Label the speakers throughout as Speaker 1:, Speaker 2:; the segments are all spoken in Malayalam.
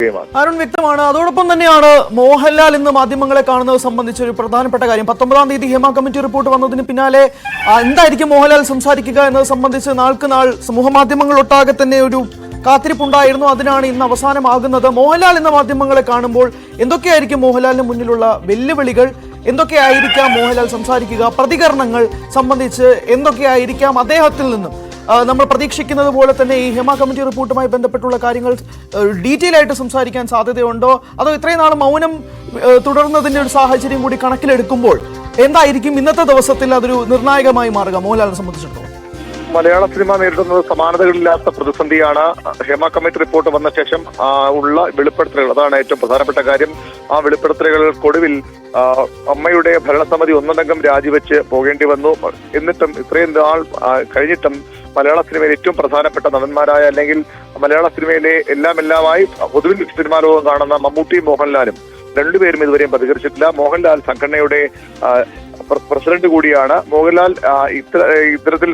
Speaker 1: അരുൺ, വ്യക്തമാണ്. അതോടൊപ്പം തന്നെയാണ് മോഹൻലാൽ ഇന്ന് മാധ്യമങ്ങളെ കാണുന്നത് സംബന്ധിച്ച ഒരു പ്രധാനപ്പെട്ട കാര്യം. 19-ാം തീയതി ഹേമ കമ്മിറ്റി റിപ്പോർട്ട് വന്നതിന് പിന്നാലെ എന്തായിരിക്കും മോഹൻലാൽ സംസാരിക്കുക എന്നത് സംബന്ധിച്ച് നാൾക്ക് നാൾ സമൂഹ മാധ്യമങ്ങളൊട്ടാകെ തന്നെ ഒരു കാത്തിരിപ്പുണ്ടായിരുന്നു. അതിനാണ് ഇന്ന് അവസാനമാകുന്നത്. മോഹൻലാൽ ഇന്ന് മാധ്യമങ്ങളെ കാണുമ്പോൾ എന്തൊക്കെയായിരിക്കും മോഹൻലാലിന് മുന്നിലുള്ള വെല്ലുവിളികൾ, എന്തൊക്കെയായിരിക്കാം മോഹൻലാൽ സംസാരിക്കുക, പ്രതികരണങ്ങൾ സംബന്ധിച്ച് എന്തൊക്കെയായിരിക്കാം അദ്ദേഹത്തിൽ നിന്നും നമ്മൾ പ്രതീക്ഷിക്കുന്നത് പോലെ തന്നെ ഈ ഹേമ കമ്മിറ്റി റിപ്പോർട്ടുമായി ബന്ധപ്പെട്ടുള്ള കാര്യങ്ങൾ ഡീറ്റെയിൽ ആയിട്ട് സംസാരിക്കാൻ സാധ്യതയുണ്ടോ? അതോ ഇത്രയും നാൾ മൗനം തുടർന്നതിന്റെ ഒരു സാഹചര്യം കൂടി കണക്കിലെടുക്കുമ്പോൾ എന്തായിരിക്കും ഇന്നത്തെ ദിവസത്തിൽ അതൊരു നിർണായകമായി മാറുക മോഹൻലാലിനെ സംബന്ധിച്ചിടത്തോളം?
Speaker 2: മലയാള സിനിമ നേരിടുന്നത് സമാനതകളില്ലാത്ത പ്രതിസന്ധിയാണ്. ഹേമ കമ്മിറ്റി റിപ്പോർട്ട് വന്ന ശേഷം ഉള്ള വെളിപ്പെടുത്തലുകൾ, അതാണ് ഏറ്റവും പ്രധാനപ്പെട്ട കാര്യം. ആ വെളിപ്പെടുത്തലുകൾക്കൊടുവിൽ അമ്മയുടെ ഭരണസമിതി ഒന്നടങ്കം രാജിവെച്ച് പോകേണ്ടി വന്നു. എന്നിട്ടും ഇത്രയും നാൾ കഴിഞ്ഞിട്ടും മലയാള സിനിമയിലെ ഏറ്റവും പ്രധാനപ്പെട്ട നടന്മാരായ, അല്ലെങ്കിൽ മലയാള സിനിമയിലെ എല്ലാമായി പൊതുവിൽ സിനിമാ ലോകം കാണുന്ന മമ്മൂട്ടിയും മോഹൻലാലും രണ്ടുപേരും ഇതുവരെയും പ്രതികരിച്ചിട്ടില്ല. മോഹൻലാൽ സംഘടനയുടെ പ്രസിഡന്റ് കൂടിയാണ്. മോഹൻലാൽ ഇത്തരത്തിൽ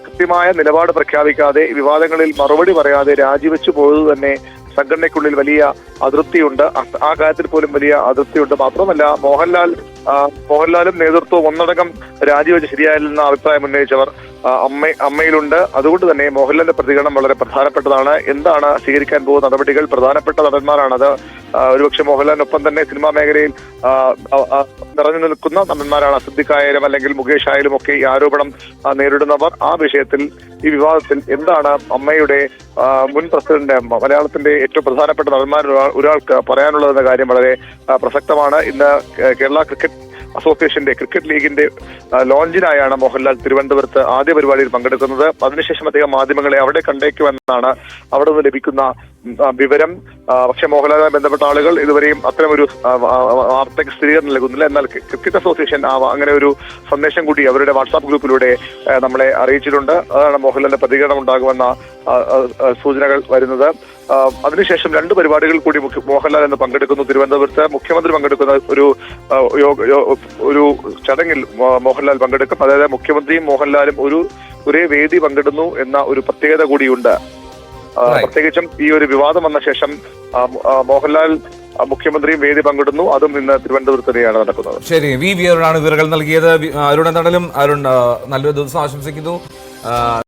Speaker 2: കൃത്യമായ നിലപാട് പ്രഖ്യാപിക്കാതെ, വിവാദങ്ങളിൽ മറുപടി പറയാതെ രാജിവെച്ചു പോയത് തന്നെ സംഘടനയ്ക്കുള്ളിൽ വലിയ അതൃപ്തിയുണ്ട്. ആ കാര്യത്തിൽ പോലും വലിയ അതൃപ്തിയുണ്ട്. മാത്രമല്ല മോഹൻലാലും നേതൃത്വവും ഒന്നടങ്കം രാജിവെച്ച് ശരിയായില്ലെന്ന അഭിപ്രായം ഉന്നയിച്ചവർ അമ്മയിലുണ്ട്. അതുകൊണ്ട് തന്നെ മോഹൻലാലിന്റെ പ്രതികരണം വളരെ പ്രധാനപ്പെട്ടതാണ്. എന്താണ് സ്വീകരിക്കാൻ പോകുന്ന നടപടികൾ? പ്രധാനപ്പെട്ട നടന്മാരാണത്. ഒരുപക്ഷെ മോഹൻലാലിനൊപ്പം തന്നെ സിനിമാ മേഖലയിൽ നിറഞ്ഞു നിൽക്കുന്ന നടന്മാരാണ് സിദ്ദിഖ് ആയാലും അല്ലെങ്കിൽ മുകേഷ് ആയാലും ഒക്കെ ഈ ആരോപണം നേരിടുന്നവർ. ആ വിഷയത്തിൽ, ഈ വിവാദത്തിൽ എന്താണ് അമ്മയുടെ മുൻ പ്രസിഡന്റ്, മലയാളത്തിന്റെ ഏറ്റവും പ്രധാനപ്പെട്ട നടന്മാരിൽ ഒരാൾക്ക് പറയാനുള്ളതെന്ന കാര്യം വളരെ പ്രസക്തമാണ്. ഇന്ന് കേരള ക്രിക്കറ്റ് അസോസിയേഷന്റെ ക്രിക്കറ്റ് ലീഗിന്റെ ലോഞ്ചിനായാണ് മോഹൻലാൽ തിരുവനന്തപുരത്ത് ആദ്യ പരിപാടിയിൽ പങ്കെടുക്കുന്നത്. അതിനുശേഷം അദ്ദേഹം മാധ്യമങ്ങളെ അവിടെ കണ്ടേക്കുമെന്നാണ് അവിടെ നിന്ന് ലഭിക്കുന്ന വിവരം. പക്ഷേ മോഹൻലാലുമായി ബന്ധപ്പെട്ട ആളുകൾ ഇതുവരെയും അത്തരമൊരു വാർത്തയ്ക്ക് സ്ഥിരീകരണം നൽകുന്നില്ല. എന്നാൽ ക്രിക്കറ്റ് അസോസിയേഷൻ അങ്ങനെ ഒരു സന്ദേശം കൂടി അവരുടെ വാട്സാപ്പ് ഗ്രൂപ്പിലൂടെ നമ്മളെ അറിയിച്ചിട്ടുണ്ട്. അതാണ് മോഹൻലാലിന്റെ പ്രതികരണം ഉണ്ടാകുമെന്ന സൂചനകൾ വരുന്നത്. അതിനുശേഷം 2 പരിപാടികൾ കൂടി മോഹൻലാൽ ഇന്ന് പങ്കെടുക്കുന്നു. തിരുവനന്തപുരത്ത് മുഖ്യമന്ത്രി പങ്കെടുക്കുന്ന ഒരു ചടങ്ങിൽ മോഹൻലാൽ പങ്കെടുക്കും. അതായത് മുഖ്യമന്ത്രിയും മോഹൻലാലും ഒരേ വേദി പങ്കിടുന്നു എന്ന ഒരു പ്രത്യേകത കൂടിയുണ്ട്. പ്രത്യേകിച്ചും ഈ ഒരു വിവാദം വന്ന ശേഷം മോഹൻലാൽ മുഖ്യമന്ത്രിയും വേദി പങ്കിടുന്നു. അതും ഇന്ന് തിരുവനന്തപുരത്ത് തന്നെയാണ് നടക്കുന്നത്.
Speaker 3: ശരി, വി വിയറാണ് വിവരങ്ങൾ നൽകിയത്. അരുൺ എന്താണെങ്കിലും അരുൺ നല്ലൊരു ദിവസം ആശംസിക്കുന്നു.